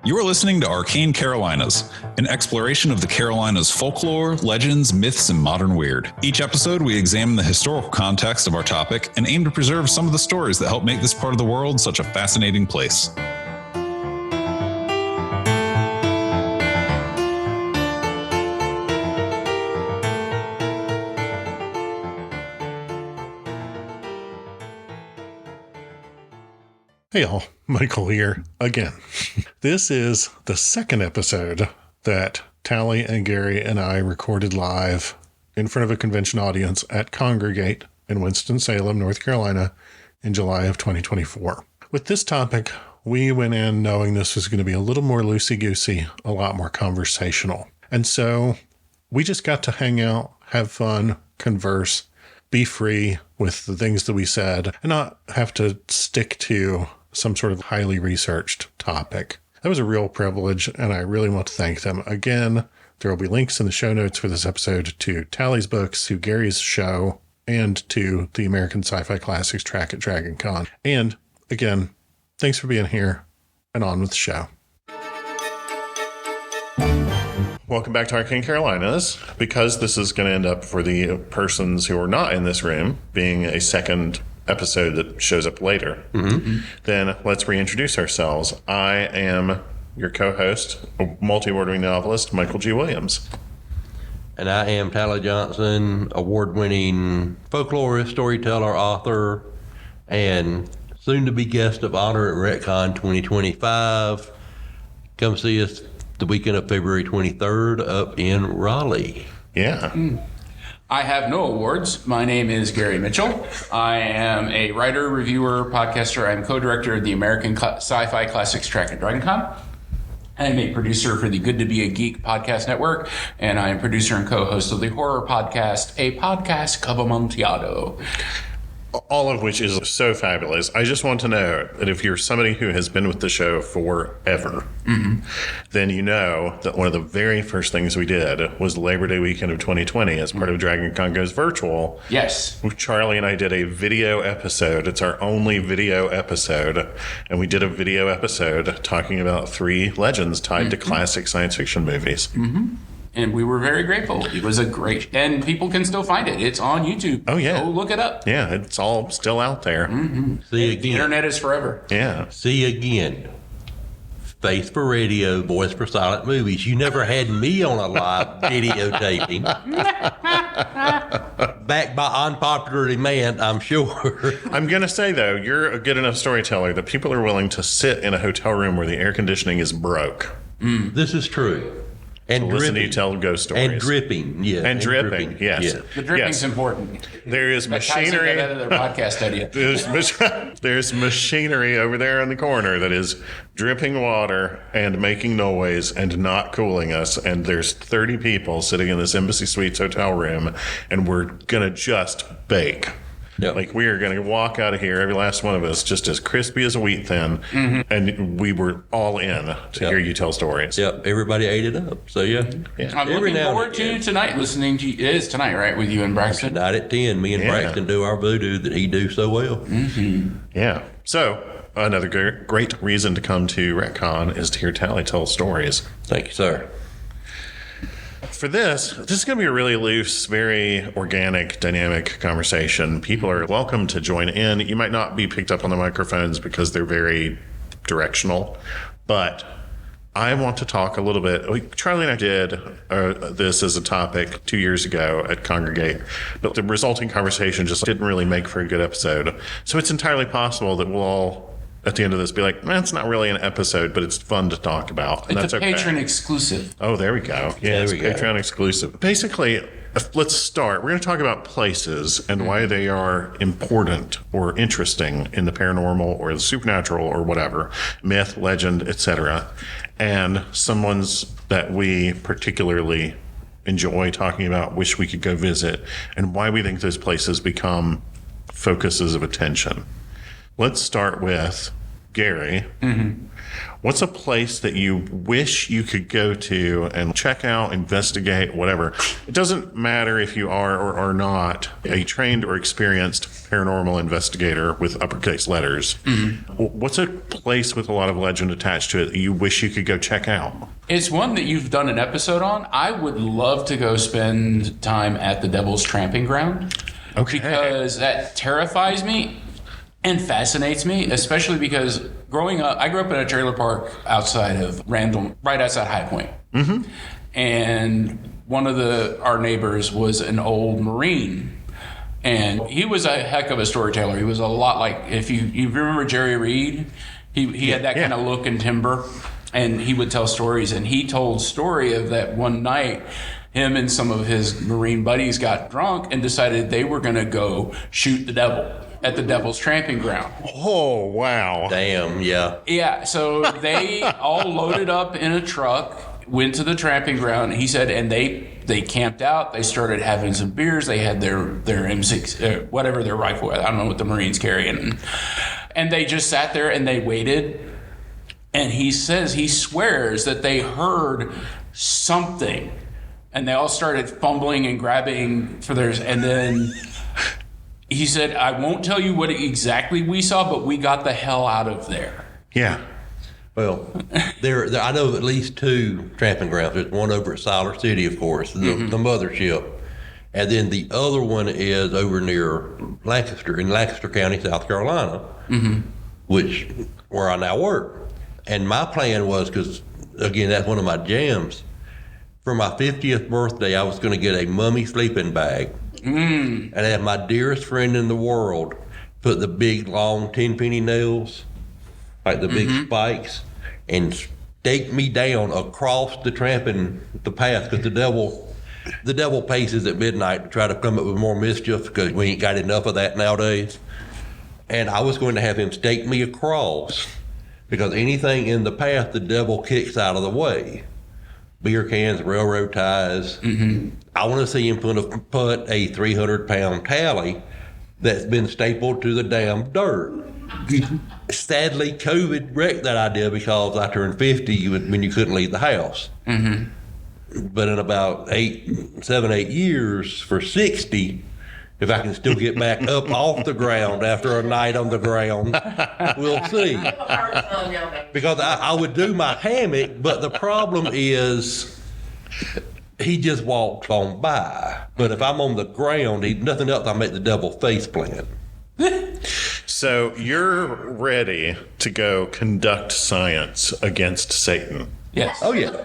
You are listening to Arcane Carolinas, an exploration of the Carolinas' folklore, legends, myths, and modern weird. Each episode, we examine the historical context of our topic and aim to preserve some of the stories that help make this part of the world such a fascinating place. Hey y'all, Michael here again. This is the second episode that Tally and Gary and I recorded live in front of a convention audience at ConGregate in Winston-Salem, North Carolina in July of 2024. With this topic, we went in knowing this was going to be a little more loosey-goosey, a lot more conversational. And so we just got to hang out, have fun, converse, be free with the things that we said, and not have to stick to some sort of highly researched topic. That was a real privilege, and I really want to thank them. Again, there will be links in the show notes for this episode to Tally's books, to Gary's show, and to the American Sci-Fi Classics track at Dragon Con. And again, thanks for being here, and on with the show. Welcome back to Arcane Carolinas. Because this is going to end up for the persons who are not in this room being a second episode that shows up later, then let's reintroduce ourselves. I am your co-host, multi-award-winning novelist, Michael G. Williams. And I am Tally Johnson, award-winning folklorist, storyteller, author, and soon-to-be guest of honor at RetCon 2025. Come see us the weekend of February 23rd up in Raleigh. Yeah. I have no awards. My name is Gary Mitchell. I am a writer, reviewer, podcaster. I'm co-director of the American Sci-Fi Classics track at Dragon Con. I'm a producer for the Good to Be a Geek podcast network, and I am producer and co-host of the horror podcast, A Podcast of Amontillado. All of which is so fabulous. I just want to know that if you're somebody who has been with the show forever, then you know that one of the very first things we did was Labor Day weekend of 2020 as part of Dragon Con Goes Virtual. Yes. Charlie and I did a video episode. It's our only video episode. And we did a video episode talking about 3 legends tied to classic science fiction movies. And we were very grateful. It was a great, and people can still find it. It's on YouTube. Oh, yeah. Go look it up. Yeah, it's all still out there. See you The again. internet is forever. Yeah. See you again. Face for radio, voice for silent movies. You never had me on a live videotaping. Backed by unpopular demand, I'm sure. I'm going to say, though, you're a good enough storyteller that people are willing to sit in a hotel room where the air conditioning is broke. This is true. And Listen to you dripping. tell ghost stories. And dripping, yeah. And dripping, yes. Yeah. The dripping's Yes. important. There is That ties into machinery. that other podcast idea. There's machinery over there in the corner that is dripping water and making noise and not cooling us. And there's 30 people sitting in this Embassy Suites hotel room, and we're going to just bake. Yep. Like, we are going to walk out of here, every last one of us, just as crispy as a wheat thin. And we were all in to hear you tell stories. Yep, everybody ate it up. So, yeah. I'm Every looking now and forward to again. tonight listening to you. It is tonight, right, with you and Braxton? Tonight at 10, me and Yeah. Braxton do our voodoo that he do so well. Yeah. So, another great reason to come to RetCon is to hear Tally tell stories. Thank you, sir. For this is going to be a really loose, very organic, dynamic conversation. People are welcome to join in. You might not be picked up on the microphones because they're very directional, but I want to talk a little bit. Charlie and I did this as a topic 2 years ago at ConGregate, but the resulting conversation just didn't really make for a good episode. So it's entirely possible that we'll all, at the end of this, be like, man, it's not really an episode, but it's fun to talk about. And It's that's a okay. patron exclusive. Oh, there we go. Yeah, it's we go. Patreon exclusive. Basically, let's start. We're going to talk about places and why they are important or interesting in the paranormal or the supernatural or whatever, myth, legend, etc. And some ones that we particularly enjoy talking about, wish we could go visit, and why we think those places become focuses of attention. Let's start with Gary, what's a place that you wish you could go to and check out, investigate, whatever? It doesn't matter if you are or are not a trained or experienced paranormal investigator with uppercase letters. What's a place with a lot of legend attached to it that you wish you could go check out? It's one that you've done an episode on. I would love to go spend time at the Devil's Tramping Ground. Okay. Because that terrifies me and fascinates me, especially because growing up, I grew up in a trailer park outside of Randall, right outside High Point. And one of our neighbors was an old Marine. And he was a heck of a storyteller. He was a lot like, if you remember Jerry Reed, he had that kind of look and timbre, and he would tell stories. And he told story of that one night, him and some of his Marine buddies got drunk and decided they were going to go shoot the devil at the Devil's Tramping Ground. Oh, wow. Damn, yeah. Yeah, so they all loaded up in a truck, went to the tramping ground. He said, and they camped out. They started having some beers. They had their M6, whatever their rifle. I don't know what the Marines carry, and they just sat there and they waited. And he swears that they heard something, and they all started fumbling and grabbing for theirs. And then he said, "I won't tell you what exactly we saw, but we got the hell out of there." Yeah. Well, there I know of at least two tramping grounds. There's one over at Siler City, of course, the mothership. And then the other one is over near Lancaster, in Lancaster County, South Carolina, where I now work. And my plan was, because, again, that's one of my jams, for my 50th birthday, I was going to get a mummy sleeping bag and have my dearest friend in the world put the big, long 10-penny nails, like the big spikes, and stake me down across the path, because the devil paces at midnight to try to come up with more mischief, because we ain't got enough of that nowadays. And I was going to have him stake me across, because anything in the path the devil kicks out of the way. Beer cans, railroad ties. I want to see him put a 300-pound tally that's been stapled to the damn dirt. Sadly, COVID wrecked that idea, because I turned 50 when you couldn't leave the house. But in about 7, 8 years, for 60, if I can still get back up off the ground after a night on the ground, we'll see. Because I would do my hammock, but the problem is he just walks on by. But if I'm on the ground, nothing else, I make the devil face plant. So you're ready to go conduct science against Satan? Yes. Oh, yeah.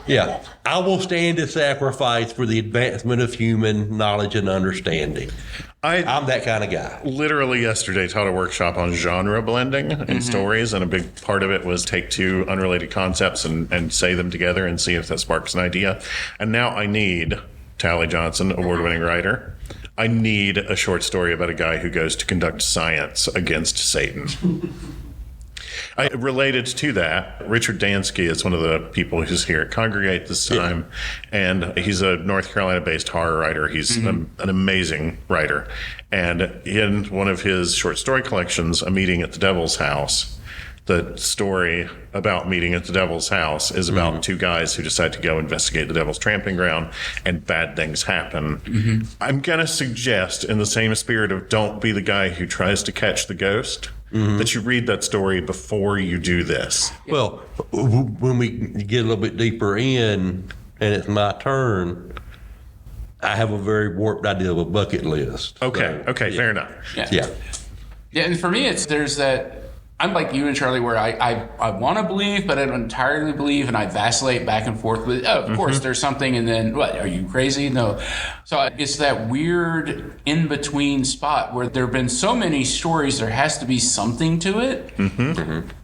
Yeah. I will stand as sacrifice for the advancement of human knowledge and understanding. I'm that kind of guy. Literally yesterday taught a workshop on genre blending in stories, and a big part of it was take two unrelated concepts and say them together and see if that sparks an idea. And now I need Tally Johnson, award-winning writer. I need a short story about a guy who goes to conduct science against Satan. Related to that, Richard Dansky is one of the people who's here at ConGregate this time, and he's a North Carolina-based horror writer. He's an amazing writer. And in one of his short story collections, A Meeting at the Devil's House, the story about Meeting at the Devil's House is about two guys who decide to go investigate the Devil's Tramping Ground, and bad things happen. I'm going to suggest, in the same spirit of don't be the guy who tries to catch the ghost, that you read that story before you do this. Well, when we get a little bit deeper in, and it's my turn, I have a very warped idea of a bucket list. Okay, fair enough. Yeah, and for me, there's that. I'm like you and Charlie, where I want to believe, but I don't entirely believe, and I vacillate back and forth with, of course, there's something, and then, what, are you crazy? No. So it's that weird in-between spot where there have been so many stories, there has to be something to it.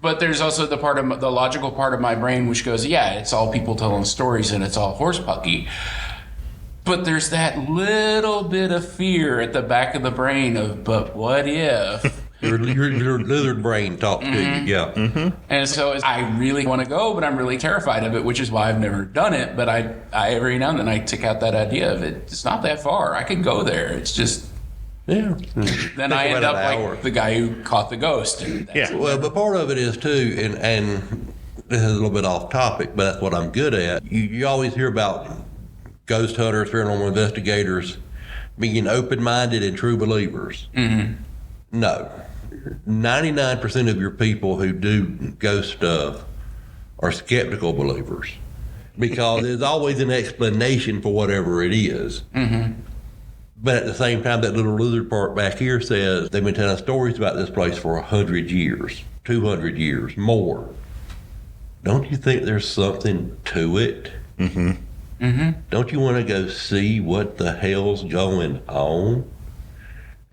But there's also the logical part of my brain which goes, yeah, it's all people telling stories, and it's all horsepucky. But there's that little bit of fear at the back of the brain of, but what if... Your lizard brain talks to you, yeah. And so I really want to go, but I'm really terrified of it, which is why I've never done it. But I every now and then I tick out that idea of it. It's not that far. I could go there. It's just Yeah. Then I end up like the guy who caught the ghost. And Yeah. Well, but part of it is too, and this is a little bit off topic, but that's what I'm good at. You always hear about ghost hunters, paranormal investigators being open-minded and true believers. Mm-hmm. No. 99% of your people who do ghost stuff are skeptical believers because there's always an explanation for whatever it is. Mm-hmm. But at the same time, that little lizard part back here says they've been telling stories about this place for 100 years, 200 years, more. Don't you think there's something to it? Mm-hmm. Mm-hmm. Don't you want to go see what the hell's going on?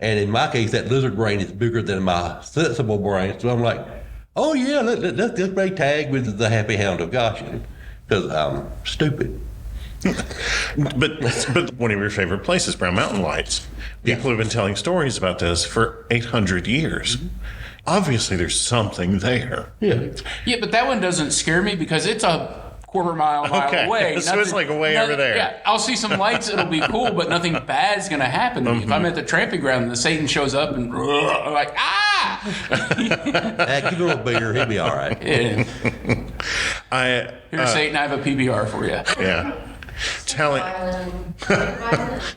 And in my case, that lizard brain is bigger than my sensible brain. So I'm like, oh yeah, let's just play tag with the happy hound of Goshen. Because I'm stupid. But one of your favorite places, Brown Mountain Lights. People have been telling stories about this for 800 years. Mm-hmm. Obviously, there's something there. Yeah. Yeah, but that one doesn't scare me because it's a mile away. So it's like way over there. Yeah, I'll see some lights. It'll be cool, but nothing bad's going to happen to me. If I'm at the tramping ground and the Satan shows up and I'm like, Give him a beer. He'll be all right. Yeah. Here, Satan, I have a PBR for you. Yeah. Tell it.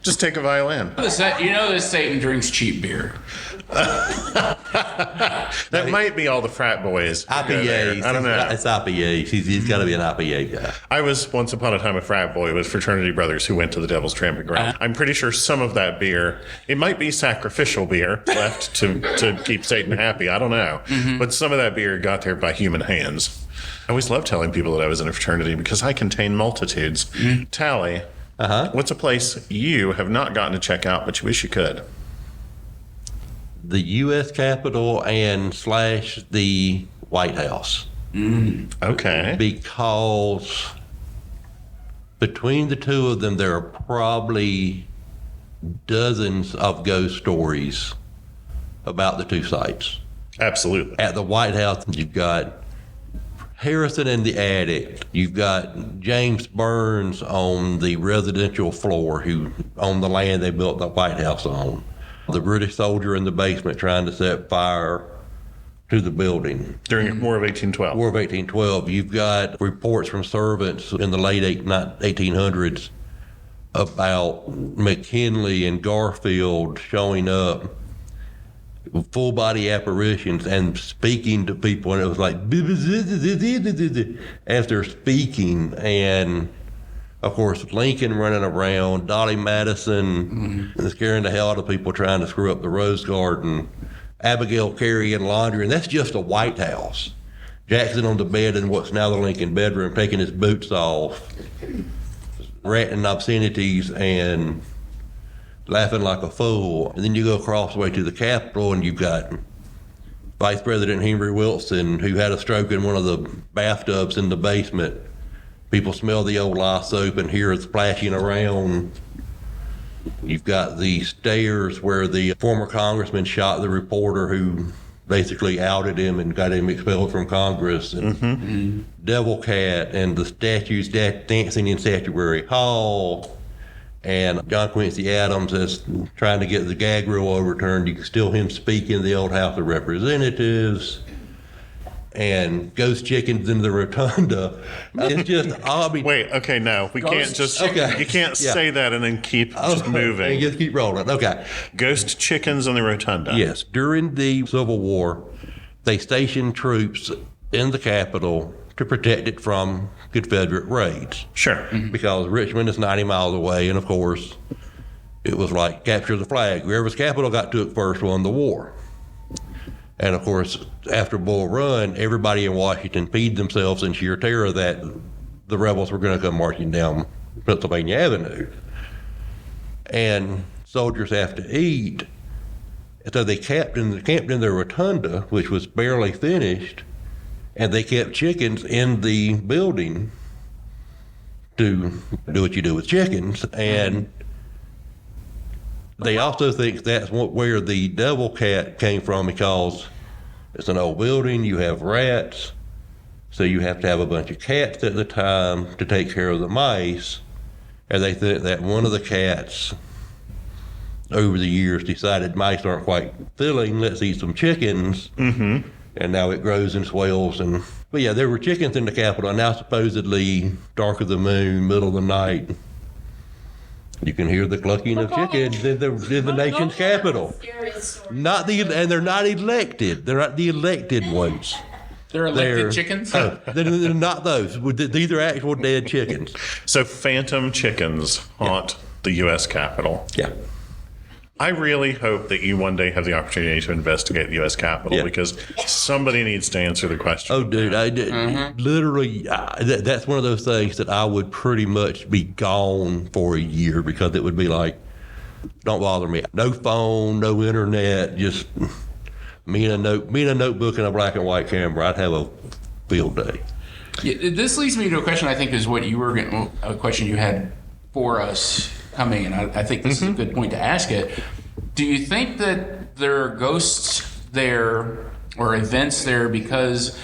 Just take a violin. You know this Satan drinks cheap beer. That might be all the frat boys. IPAs. I don't know. It's IPAs. He's got to be an IPA guy. I was once upon a time a frat boy with fraternity brothers who went to the Devil's Tramping Ground. I'm pretty sure some of that beer, it might be sacrificial beer left to keep Satan happy. I don't know. Mm-hmm. But some of that beer got there by human hands. I always love telling people that I was in a fraternity because I contain multitudes. Mm-hmm. Tally, what's a place you have not gotten to check out but you wish you could? The U.S. Capitol and / the White House. Mm. Okay. Because between the two of them, there are probably dozens of ghost stories about the two sites. Absolutely. At the White House, you've got Harrison and the Attic. You've got James Burns on the residential floor who owned the land they built the White House on. The British soldier in the basement trying to set fire to the building. During the War of 1812. War of 1812. You've got reports from servants in the late 1800s about McKinley and Garfield showing up, full body apparitions and speaking to people, and it was like as they're speaking, and of course Lincoln running around, Dolly Madison scaring the hell out of people trying to screw up the Rose Garden, Abigail carrying laundry, and that's just the White House. Jackson on the bed in what's now the Lincoln bedroom, taking his boots off, ranting obscenities and laughing like a fool. And then you go across the way to the Capitol and you've got Vice President Henry Wilson, who had a stroke in one of the bathtubs in the basement. People smell the old lye soap and hear it splashing around. You've got the stairs where the former congressman shot the reporter who basically outed him and got him expelled from Congress. And Devil Cat and the statues dancing in Statuary Hall. And John Quincy Adams is trying to get the gag rule overturned. You can still hear him speak in the old House of Representatives. And ghost chickens in the rotunda. It's just, Wait, okay, no. We can't just, okay. You can't say that and then keep just moving. And just keep rolling, okay. Ghost chickens in the rotunda. Yes, during the Civil War, they stationed troops in the Capitol to protect it from Confederate raids. Sure. Because Richmond is 90 miles away, and of course, it was like capture the flag. Whoever's capital got took first won the war. And of course, after Bull Run, everybody in Washington peed themselves in sheer terror that the rebels were going to come marching down Pennsylvania Avenue. And soldiers have to eat. So they camped in their rotunda, which was barely finished, and they kept chickens in the building to do what you do with chickens. And they also think that's where the Devil Cat came from, because it's an old building, you have rats, so you have to have a bunch of cats at the time to take care of the mice. And they think that one of the cats over the years decided mice aren't quite filling, let's eat some chickens. Mm-hmm. And now it grows and swells. But yeah, there were chickens in the Capitol, and now supposedly dark of the moon, middle of the night, you can hear the clucking of chickens in the nation's capital. And they're not elected. They're not the elected ones. They're elected chickens? They're not those. These are actual dead chickens. So phantom chickens haunt the U.S. Capitol. Yeah. I really hope that you one day have the opportunity to investigate the U.S. Capitol because somebody needs to answer the question. Oh, dude, literally, that's one of those things that I would pretty much be gone for a year because it would be like, don't bother me. No phone, no internet, just me and a notebook and a black and white camera. I'd have a field day. Yeah, this leads me to a question I think is what you were a question you had for us coming, and I think this is a good point to ask it. Do you think that there are ghosts there or events there because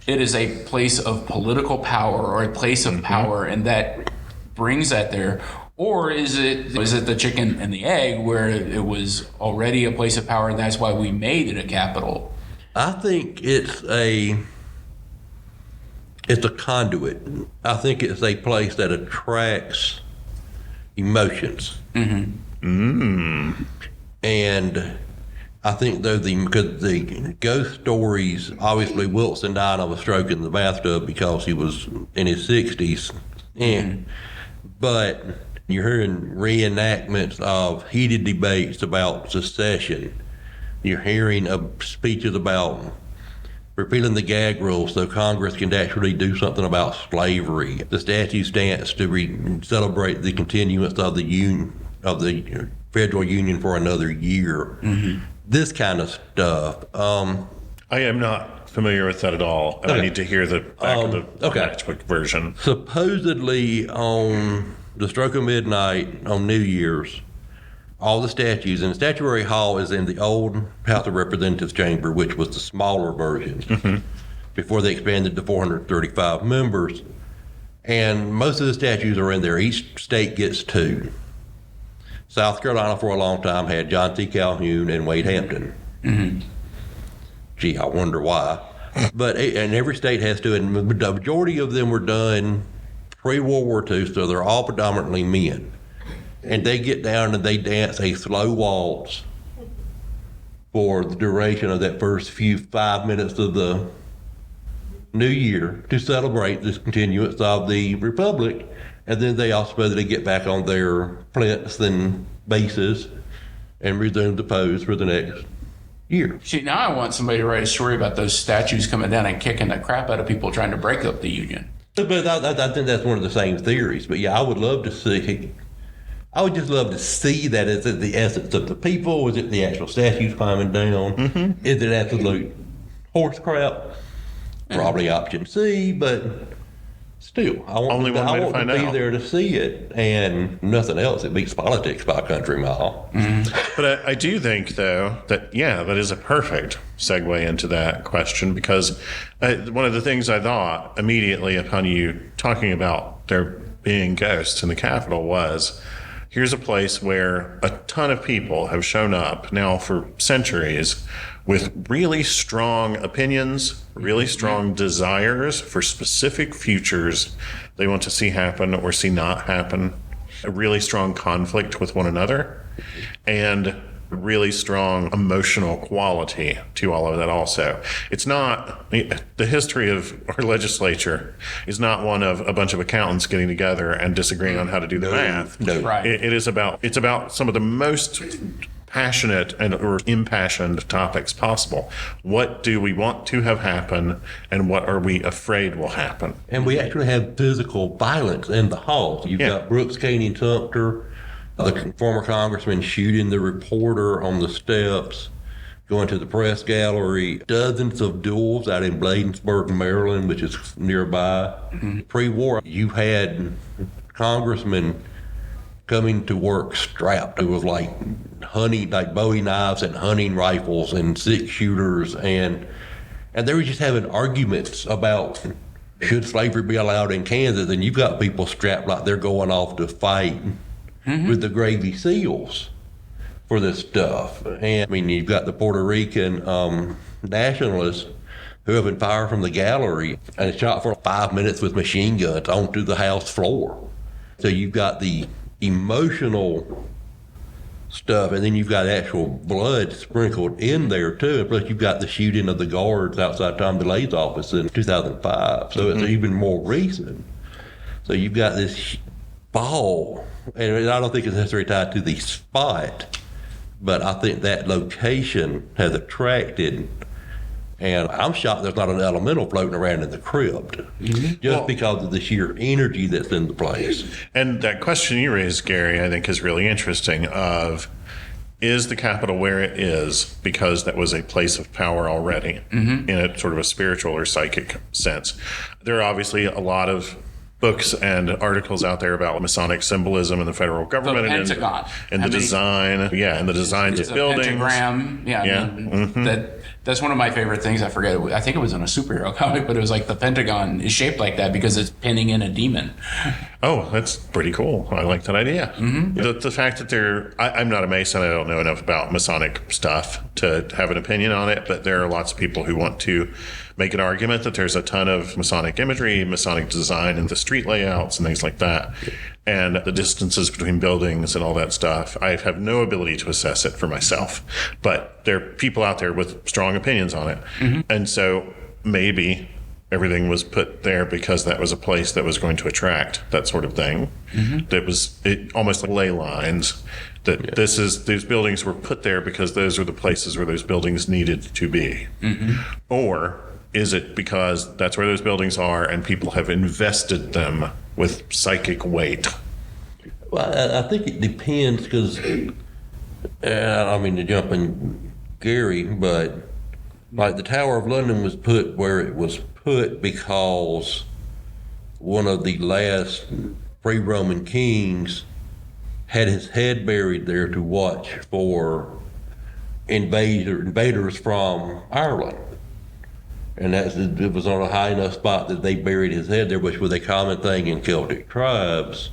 it is a place of political power or a place of power and that brings that there? Or is it the chicken and the egg where it was already a place of power and that's why we made it a capital? I think it's a conduit. I think it's a place that attracts emotions. And I think though because the ghost stories, obviously Wilson died of a stroke in the bathtub because he was in his 60s. But you're hearing reenactments of heated debates about secession. You're hearing speeches about repealing the gag rule so Congress can actually do something about slavery. The statue stands to celebrate the continuance of the federal union for another year. This kind of stuff. I am not familiar with that at all, and I need to hear the back of the matchbook version. Supposedly on the stroke of midnight on New Year's, all the statues, and the statuary hall is in the old House of Representatives chamber, which was the smaller version, before they expanded to 435 members. And most of the statues are in there. Each state gets 2. South Carolina for a long time had John T. Calhoun and Wade Hampton. Gee, I wonder why. And every state has 2, and the majority of them were done pre-World War II, so they're all predominantly men. And they get down and they dance a slow waltz for the duration of that first 5 minutes of the new year to celebrate this continuance of the Republic. And then they all supposedly get back on their plinths and bases and resume the pose for the next year. See, now I want somebody to write a story about those statues coming down and kicking the crap out of people trying to break up the Union. But I think that's one of the same theories. But yeah, I would just love to see that. Is it the essence of the people? Is it the actual statues climbing down? Is it absolute horse crap? Probably option C, but still, I want to be there to see it, and nothing else. It beats politics by a country mile. But I do think, though, that is a perfect segue into that question, because one of the things I thought immediately upon you talking about there being ghosts in the Capitol was, here's a place where a ton of people have shown up now for centuries with really strong opinions, really strong desires for specific futures they want to see happen or see not happen, a really strong conflict with one another, and really strong emotional quality to all of that also. It's not, the history of our legislature is not one of a bunch of accountants getting together and disagreeing on how to do the math. No. Right. It's about some of the most passionate or impassioned topics possible. What do we want to have happen, and what are we afraid will happen? And we actually have physical violence in the halls. You've got Brooks, Caney, and Sumter, the former congressman shooting the reporter on the steps, going to the press gallery, dozens of duels out in Bladensburg, Maryland, which is nearby. Pre-war, you had congressmen coming to work strapped. It was like Bowie knives and hunting rifles and 6-shooters, and they were just having arguments about should slavery be allowed in Kansas, and you've got people strapped like they're going off to fight with the Gravy SEALs. for this stuff. And I mean, you've got the Puerto Rican nationalists who have been fired from the gallery and shot for 5 minutes with machine guns onto the house floor. So you've got the emotional stuff, and then you've got actual blood sprinkled in there too. And plus, you've got the shooting of the guards outside Tom DeLay's office in 2005. So it's even more recent. So you've got this fall, and I don't think it's necessarily tied to the spot, but I think that location has attracted. And I'm shocked there's not an elemental floating around in the crypt, just because of the sheer energy that's in the place. And that question you raised, Gary, I think is really interesting of, is the Capitol where it is because that was a place of power already in a sort of a spiritual or psychic sense? There are obviously a lot of books and articles out there about Masonic symbolism in the federal government The Pentagon. and the design, and the designs of buildings. Pentagram, that's one of my favorite things. I forget. I think it was in a superhero comic, but it was like the Pentagon is shaped like that because it's pinning in a demon. Oh, that's pretty cool. I like that idea. The fact that I'm not a Mason. I don't know enough about Masonic stuff to have an opinion on it, but there are lots of people who want to make an argument that there's a ton of Masonic imagery, Masonic design in the street layouts and things like that. And the distances between buildings and all that stuff. I have no ability to assess it for myself, but there are people out there with strong opinions on it. And so maybe everything was put there because that was a place that was going to attract that sort of thing. That was almost like ley lines. That these buildings were put there because those were the places where those buildings needed to be. Or is it because that's where those buildings are and people have invested them with psychic weight? Well, I think it depends because, I don't mean to jump in Gary, but like the Tower of London was put where it was put because one of the last free Roman kings had his head buried there to watch for invaders from Ireland. And it was on a high enough spot that they buried his head there, which was a common thing in Celtic tribes.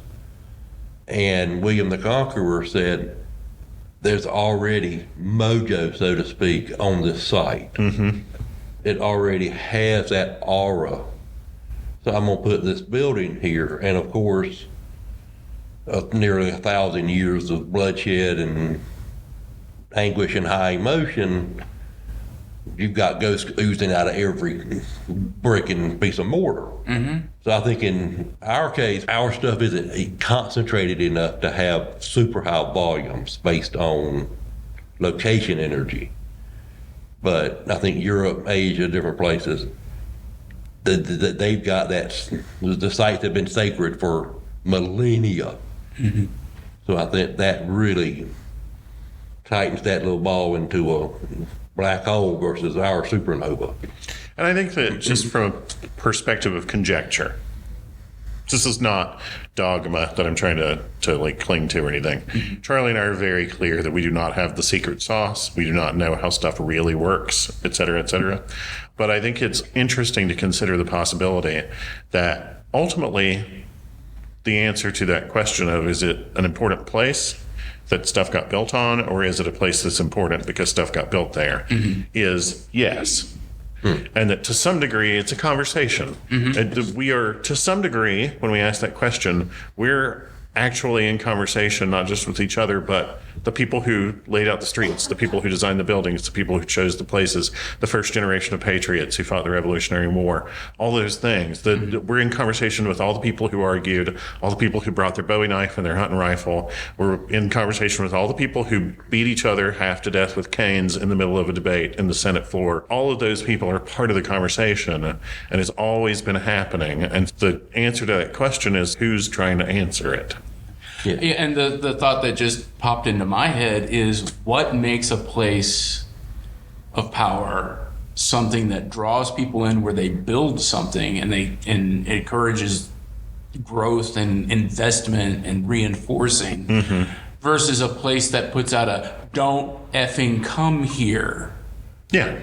And William the Conqueror said, there's already mojo, so to speak, on this site. It already has that aura. So I'm going to put this building here. And of course, nearly 1,000 years of bloodshed and anguish and high emotion, you've got ghosts oozing out of every brick and piece of mortar. So I think in our case, our stuff isn't concentrated enough to have super high volumes based on location energy. But I think Europe, Asia, different places, they've got that. The sites have been sacred for millennia. So I think that really tightens that little ball into a black hole versus our supernova. And I think that just from a perspective of conjecture, this is not dogma that I'm trying to like cling to or anything. Charlie and I are very clear that we do not have the secret sauce. We do not know how stuff really works, et cetera, et cetera. But I think it's interesting to consider the possibility that ultimately the answer to that question of, is it an important place that stuff got built on, or is it a place that's important because stuff got built there, is yes. And that to some degree, it's a conversation. And we are, to some degree, when we ask that question, we're actually in conversation, not just with each other, but the people who laid out the streets, the people who designed the buildings, the people who chose the places, the first generation of patriots who fought the Revolutionary War, all those things. We're in conversation with all the people who argued, all the people who brought their Bowie knife and their hunting rifle. We're in conversation with all the people who beat each other half to death with canes in the middle of a debate in the Senate floor. All of those people are part of the conversation, and it's always been happening. And the answer to that question is, who's trying to answer it? Yeah, and the thought that just popped into my head is, what makes a place of power something that draws people in, where they build something and and encourages growth and investment and reinforcing, versus a place that puts out a "don't effing come here." Yeah.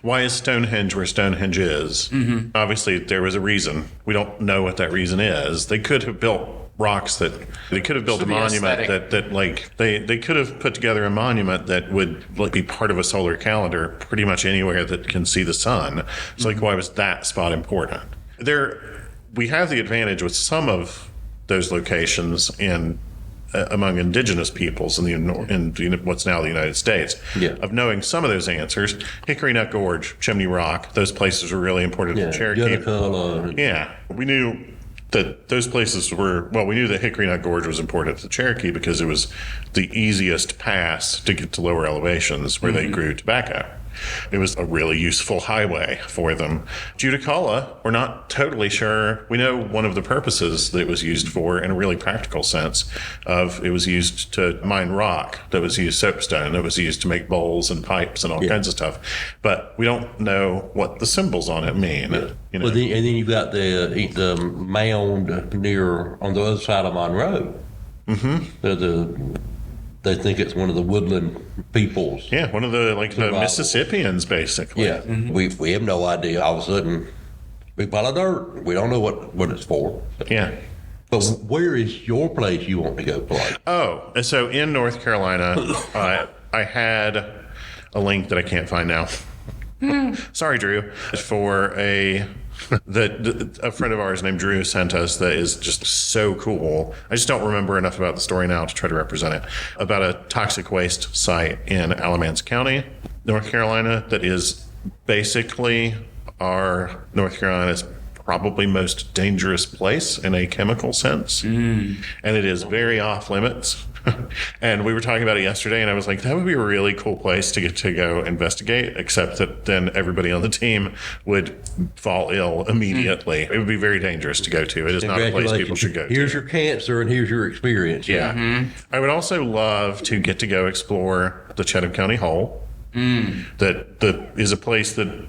Why is Stonehenge where Stonehenge is? Obviously, there was a reason. We don't know what that reason is. They could have built rocks that they could have built So a the monument aesthetic. that like they could have put together a monument that would like be part of a solar calendar pretty much anywhere that can see the sun. So like, why was that spot important? We have the advantage with some of those locations in among indigenous peoples in what's now the United States, of knowing some of those answers. Hickory Nut Gorge, Chimney Rock, those places were really important to the Cherokee. Yeah, we knew that those places were, well, we knew that Hickory Nut Gorge was important to the Cherokee because it was the easiest pass to get to lower elevations where they grew tobacco. It was a really useful highway for them. Judicala, we're not totally sure. We know one of the purposes that it was used for in a really practical sense it was used to mine rock, that was used soapstone, that was used to make bowls and pipes and all kinds of stuff. But we don't know what the symbols on it mean. You know? Well, and then you've got the mound near on the other side of Monroe. They think it's one of the woodland peoples. Yeah, one of the the Mississippians, basically. Yeah, we have no idea. All of a sudden, big pile of dirt. We don't know what it's for. Yeah. But where is your place you want to go play? Oh, and so in North Carolina, I had a link that I can't find now. Sorry, Drew. For a friend of ours named Drew sent us that is just so cool. I just don't remember enough about the story now to try to represent it. About a toxic waste site in Alamance County, North Carolina, that is basically our North Carolina's probably most dangerous place in a chemical sense. And it is very off limits. And we were talking about it yesterday, and I was like, that would be a really cool place to get to go investigate, except that then everybody on the team would fall ill immediately. It would be very dangerous to go to. It is not a place people should go to. Here's your cancer, and here's your experience. Yeah. I would also love to get to go explore the Cheatham County Hole. That is a place that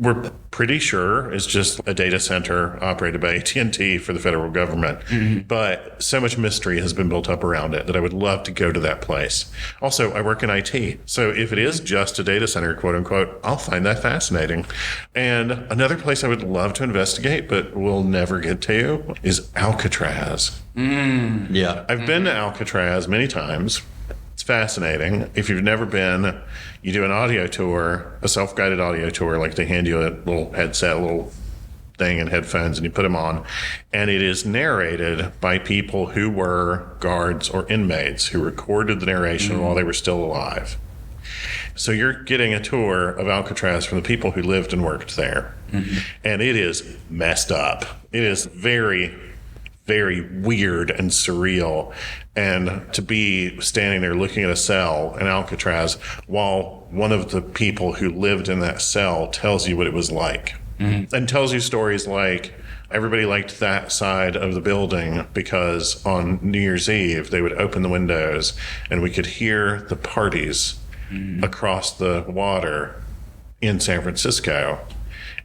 we're pretty sure is just a data center operated by AT&T for the federal government. But so much mystery has been built up around it that I would love to go to that place. Also, I work in IT. So if it is just a data center, quote unquote, I'll find that fascinating. And another place I would love to investigate, but we'll never get to, is Alcatraz. Yeah. I've been to Alcatraz many times. It's fascinating. If you've never been, you do an audio tour, a self-guided audio tour, like they hand you a little headset, a little thing and headphones, and you put them on. And it is narrated by people who were guards or inmates who recorded the narration while they were still alive. So you're getting a tour of Alcatraz from the people who lived and worked there. And it is messed up. It is very, very weird and surreal. And to be standing there looking at a cell in Alcatraz while one of the people who lived in that cell tells you what it was like. And tells you stories like everybody liked that side of the building because on New Year's Eve they would open the windows and we could hear the parties across the water in San Francisco.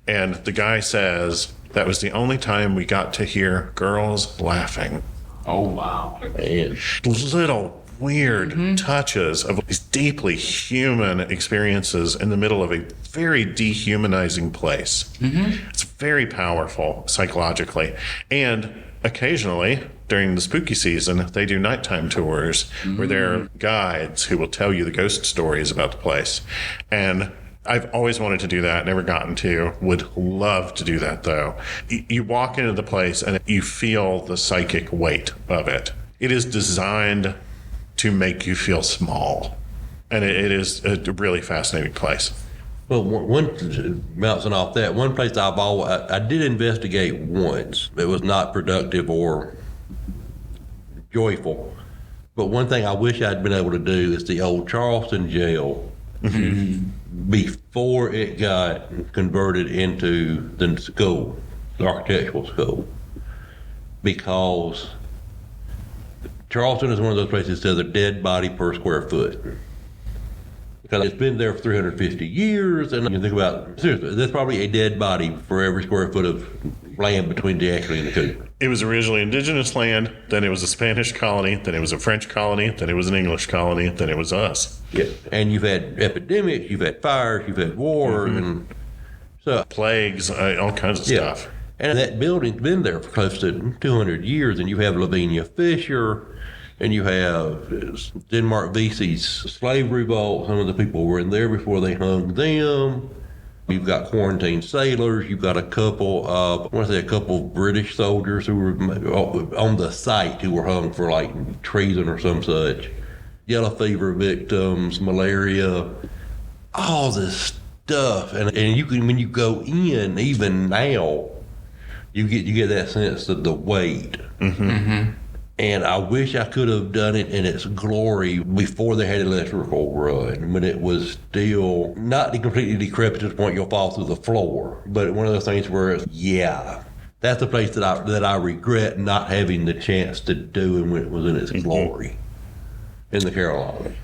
And the guy says that was the only time we got to hear girls laughing. Oh, wow. Man. Little weird touches of these deeply human experiences in the middle of a very dehumanizing place. It's very powerful psychologically. And occasionally during the spooky season, they do nighttime tours where there are guides who will tell you the ghost stories about the place. And I've always wanted to do that, never gotten to. Would love to do that, though. You walk into the place and you feel the psychic weight of it. It is designed to make you feel small. And it is a really fascinating place. Well, bouncing off that, one place I did investigate once. It was not productive or joyful. But one thing I wish I'd been able to do is the old Charleston jail. Before it got converted into the school, the architectural school, because Charleston is one of those places that says a dead body per square foot. Because it's been there for 350 years, and you think about, seriously, there's probably a dead body for every square foot of land between the Exley and the Coop. It was originally indigenous land, then it was a Spanish colony, then it was a French colony, then it was an English colony, then it was us. Yeah. And you've had epidemics, you've had fires, you've had wars, and so plagues, all kinds of stuff. And that building's been there for close to 200 years, and you have Lavinia Fisher, and you have Denmark Vesey's slavery vault. Some of the people were in there before they hung them. You've got quarantined sailors. You've got a couple of British soldiers who were on the site who were hung for like treason or some such. Yellow fever victims, malaria, all this stuff. And you can, when you go in, even now, you get that sense of the weight. Mm-hmm. Mm-hmm. And I wish I could have done it in its glory before they had electrical run, when it was still not completely decrepit to the point you'll fall through the floor. But one of those things where, that's a place that I regret not having the chance to do it when it was in its glory in the Carolinas.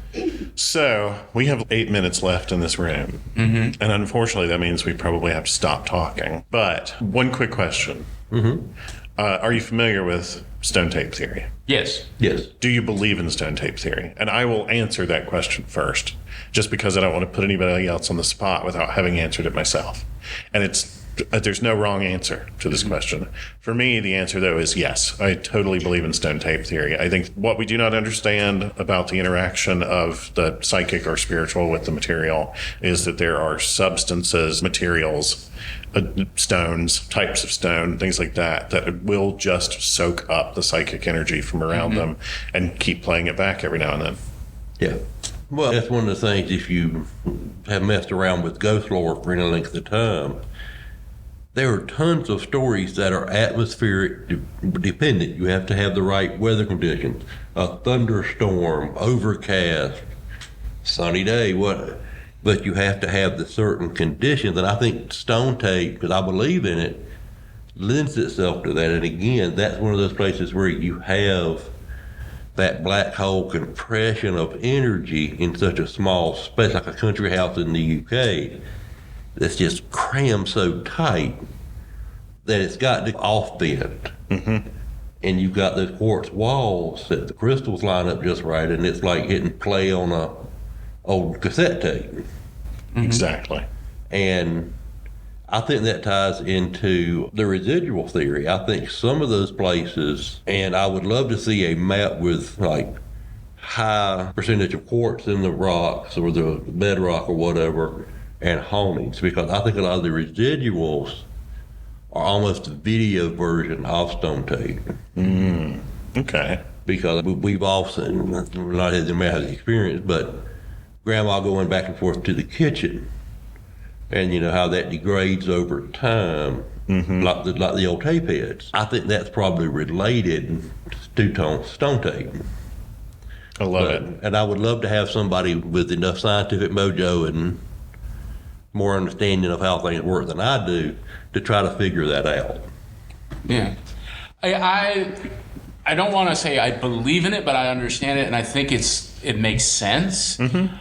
So we have 8 minutes left in this room. Mm-hmm. And unfortunately, that means we probably have to stop talking. But one quick question. Mm-hmm. Are you familiar with stone tape theory? Yes. Yes. Do you believe in stone tape theory? And I will answer that question first, just because I don't want to put anybody else on the spot without having answered it myself. And there's no wrong answer to this question. For me, the answer, though, is yes. I totally believe in stone tape theory. I think what we do not understand about the interaction of the psychic or spiritual with the material is that there are substances, materials, stones, types of stone, things like that will just soak up the psychic energy from around them and keep playing it back every now and then. Yeah. Well, that's one of the things, if you have messed around with ghost lore for any length of time, there are tons of stories that are atmospheric dependent. You have to have the right weather conditions, a thunderstorm, overcast, sunny day, but you have to have the certain conditions. And I think stone tape, because I believe in it, lends itself to that. And again, that's one of those places where you have that black hole compression of energy in such a small space, like a country house in the UK, that's just crammed so tight that it's got to off bend. Mm-hmm. And you've got those quartz walls that the crystals line up just right, and it's like hitting play on a old cassette tape. Mm-hmm. Exactly. And I think that ties into the residual theory. I think some of those places, and I would love to see a map with like high percentage of quartz in the rocks or the bedrock or whatever, and hauntings, because I think a lot of the residuals are almost a video version of stone tape. Okay. Because we've all seen, not had the experience, but grandma going back and forth to the kitchen, and you know how that degrades over time, like the old tape heads. I think that's probably related to stone tape. I love it. And I would love to have somebody with enough scientific mojo and more understanding of how things work than I do to try to figure that out. Yeah. I don't want to say I believe in it, but I understand it, and I think it makes sense. Mm-hmm.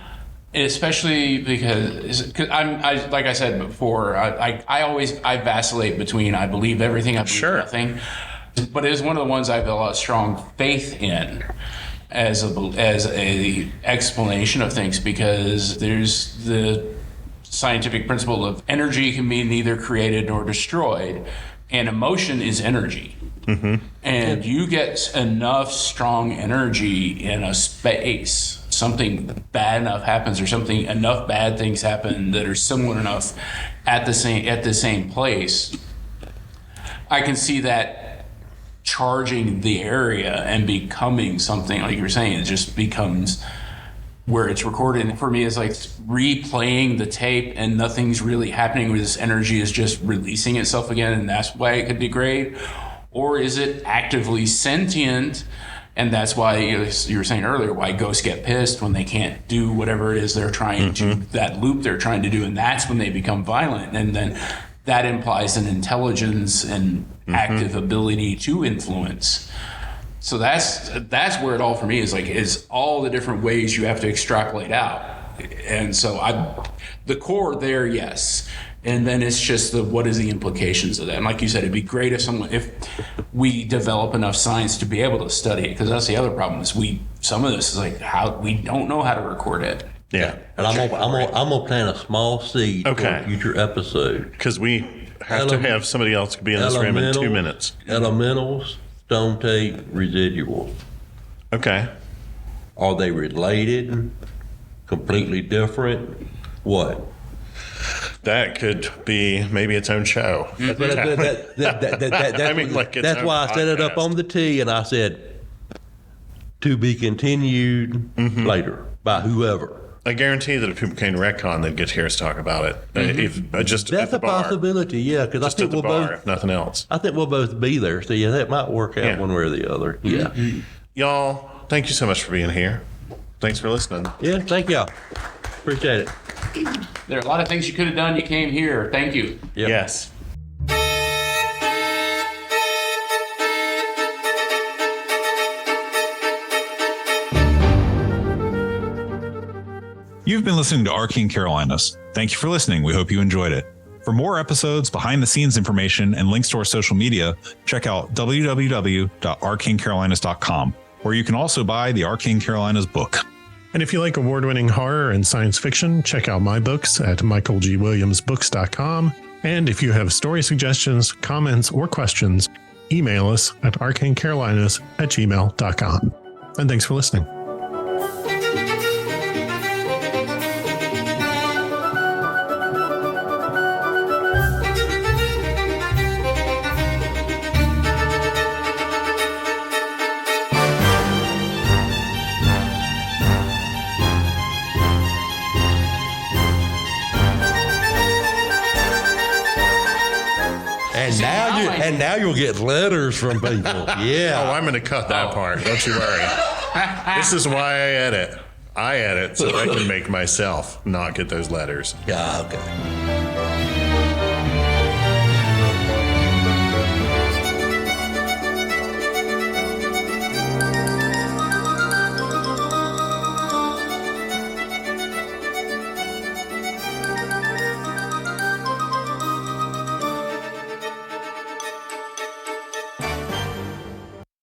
Especially because I like I said before, I vacillate between I believe everything, I believe nothing. But it is one of the ones I have a lot of strong faith in as a explanation of things, because there's the scientific principle of energy can be neither created nor destroyed, and emotion is energy. Mm-hmm. And you get enough strong energy in a space, something bad enough happens, or something enough bad things happen that are similar enough at the same place, I can see that charging the area and becoming something, like you were saying, it just becomes where it's recorded. And for me, it's like replaying the tape and nothing's really happening, where this energy is just releasing itself again, and that's why it could degrade. Or is it actively sentient, and that's why you were saying earlier why ghosts get pissed when they can't do whatever it is they're trying to, that loop they're trying to do, and that's when they become violent. And then that implies an intelligence and active ability to influence. So that's where it all for me is all the different ways you have to extrapolate out. And so the core there, yes. And then it's just what is the implications of that? And like you said, it'd be great if we develop enough science to be able to study it, because that's the other problem is some of this is like how we don't know how to record it. Yeah. And I'm gonna plant a small seed for a future episode. Because have to have somebody else be in this room in 2 minutes. Elementals, stone tape, residuals. Okay. Are they related? Completely different? What? That could be maybe its own show. That's I mean, like its that's own why I set it up podcast. on the T, and I said, to be continued later by whoever. I guarantee that if people came to RecCon, they'd get to hear us talk about it. If just That's at the a bar. possibility, yeah, because I Just think at the we'll bar, both. if nothing else. I think we'll both be there, so yeah, that might work out Yeah. one way or the other. Yeah, Y'all, thank you so much for being here. Thanks for listening. yeah. Thank y'all. Appreciate it. There are a lot of things you could have done. You came here. Thank you. Yep. Yes. You've been listening to Arcane Carolinas. Thank you for listening. We hope you enjoyed it. For more episodes, behind the scenes information, and links to our social media, check out www.arcanecarolinas.com, where you can also buy the Arcane Carolinas book. And if you like award-winning horror and science fiction, check out my books at michaelgwilliamsbooks.com. And if you have story suggestions, comments, or questions, email us at arcanecarolinas@gmail.com. And thanks for listening. And now you'll get letters from people. Yeah. Oh, I'm going to cut that part. Don't you worry. This is why I edit. I edit so I can make myself not get those letters. Yeah. Okay.